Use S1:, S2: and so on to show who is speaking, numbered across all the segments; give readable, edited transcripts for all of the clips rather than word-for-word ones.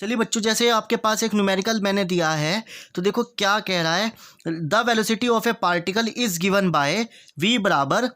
S1: चलिए बच्चों, जैसे आपके पास एक न्यूमेरिकल मैंने दिया है, तो देखो क्या कह रहा है। The velocity of a particle is given by v बराबर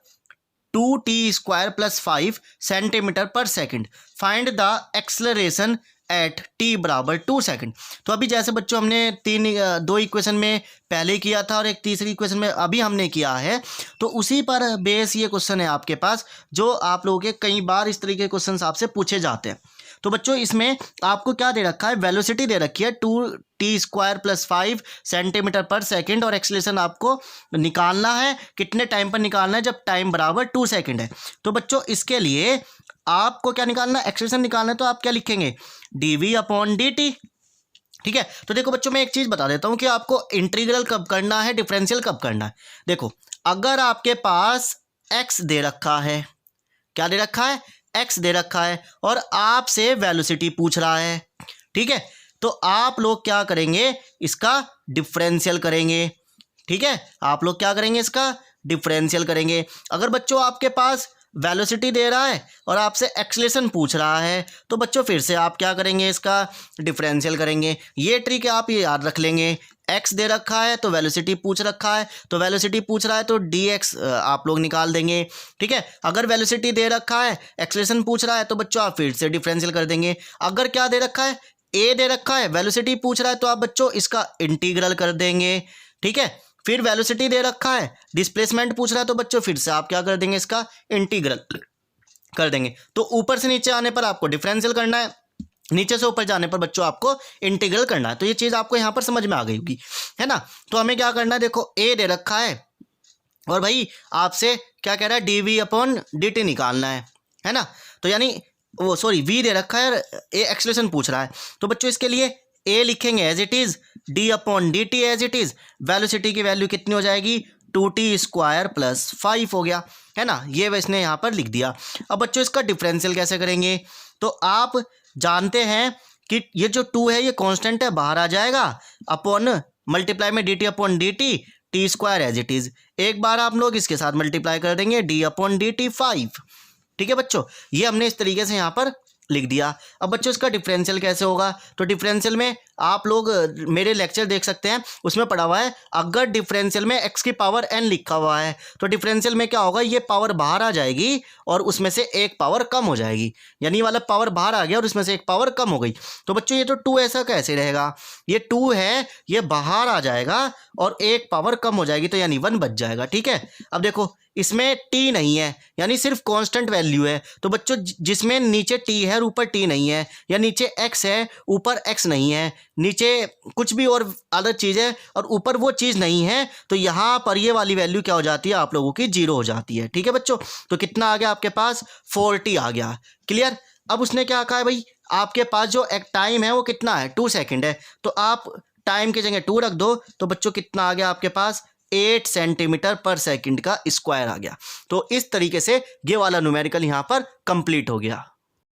S1: 2t² + 5 सेंटीमीटर पर second. Find the acceleration at t बराबर 2 सेकंड। तो अभी जैसे बच्चों हमने दो इक्वेशन में पहले किया था और एक तीसरी इक्वेशन में अभी हमने किया है, तो उसी पर बेस ये क्वेश्चन है आपके पास, जो आप लोगों के कई बार इस तरीके के क्वेश्चन आपसे पूछे जाते हैं। तो बच्चों इसमें आपको क्या दे रखा है, वेलोसिटी दे रखी है 2t² + 5 सेंटीमीटर पर सेकंड, और एक्सीलरेशन आपको निकालना है। कितने टाइम पर निकालना है? जब टाइम बराबर 2 सेकंड है। तो बच्चों इसके लिए आपको क्या निकालना है, एक्सीलरेशन निकालना है। तो आप क्या लिखेंगे, dv/dt। ठीक है। तो देखो बच्चों, मैं एक चीज बता देता हूं कि आपको इंटीग्रल कब करना है, डिफरेंशियल कब करना है। देखो, अगर आपके पास x दे रखा है, क्या दे रखा है, x दे रखा है, और आपसे वेलोसिटी पूछ रहा है, ठीक है, तो आप लोग क्या करेंगे, इसका डिफरेंशियल करेंगे। ठीक है, आप लोग क्या करेंगे, इसका डिफरेंशियल करेंगे। अगर बच्चों आपके पास वेलोसिटी दे रहा है और आपसे एक्सीलरेशन पूछ रहा है, तो बच्चों फिर से आप क्या करेंगे, इसका डिफरेंशियल करेंगे। ये ट्रिक आप ये याद रख लेंगे। x दे रखा है तो वेलोसिटी पूछ रखा है, तो वेलोसिटी पूछ रहा है तो dx आप लोग निकाल देंगे। ठीक है, अगर वेलोसिटी दे रखा है, एक्सीलरेशन पूछ रहा है, तो बच्चों आप फिर से डिफरेंशियल कर देंगे। अगर क्या दे रखा है, a दे रखा है, वेलोसिटी पूछ रहा है, तो आप बच्चों इसका इंटीग्रल कर देंगे। ठीक है, फिर वेलोसिटी दे रखा है, डिस्प्लेसमेंट पूछ रहा है, तो बच्चों फिर से आप क्या कर देंगे, इसका इंटीग्रल कर देंगे। तो ऊपर से नीचे आने पर आपको डिफरेंशियल करना है, नीचे से ऊपर जाने पर बच्चों आपको इंटीग्रल करना है। तो ये चीज आपको यहां पर समझ में आ गई होगी, है ना। तो हमें क्या करना है, देखो a दे रखा है और भाई आपसे क्या कह रहा है, dv/dt निकालना है ना। तो यानी वो सॉरी v दे रखा है, a एक्सीलरेशन पूछ रहा है, तो बच्चों इसके लिए a लिखेंगे as it is, d/dt as it is. Velocity की वैल्यू कितनी हो जाएगी, 2t² + 5 हो गया, है ना। ये इसने यहाँ पर लिख दिया। अब बच्चों इसका डिफरेंशियल कैसे करेंगे, तो आप जानते हैं कि ये जो 2 है ये कांस्टेंट है, बाहर आ जाएगा, अपॉन मल्टीप्लाई में dt/dt, t² as it is. एक बार आप लोग इसके साथ मल्टीप्लाई कर देंगे, d/dt 5। ठीक है बच्चों, ये हमने इस तरीके से यहाँ पर लिख दिया। अब बच्चों इसका डिफरेंशियल कैसे होगा, तो डिफरेंशियल में आप लोग मेरे लेक्चर देख सकते हैं, उसमें पढ़ा हुआ है, अगर डिफरेंशियल में x की पावर n लिखा हुआ है, तो डिफरेंशियल में क्या होगा, ये पावर बाहर आ जाएगी और उसमें से एक पावर कम हो जाएगी। यानी वाला पावर बाहर आ गया और उसमें से एक पावर कम हो गई। तो बच्चों ये तो 2 ऐसा कैसे रहेगा, ये 2 है, ये बाहर आ जाएगा और एक पावर कम हो जाएगी, तो यानी 1 बच जाएगा। ठीक है, अब देखो इसमें t नहीं है, यानी सिर्फ कांस्टेंट वैल्यू है। तो बच्चों जिसमें नीचे t है और ऊपर t नहीं है, या नीचे x है ऊपर x नहीं है, नीचे कुछ भी और अदर चीज़ है और ऊपर वो चीज़ नहीं है, तो यहाँ पर ये वाली वैल्यू क्या हो जाती है, आप लोगों की 0 हो जाती है। ठीक है बच्चों, तो कितना आ गया आपके पास, 4t आ गया। क्लियर। अब उसने क्या कहा है भाई, आपके पास जो एक टाइम है वो कितना है, 2 सेकेंड है, तो आप टाइम की जगह 2 रख दो, तो बच्चों कितना आ गया आपके पास, 8 सेंटीमीटर पर सेकंड का स्क्वायर आ गया। तो इस तरीके से ये वाला न्यूमेरिकल यहाँ पर कंप्लीट हो गया।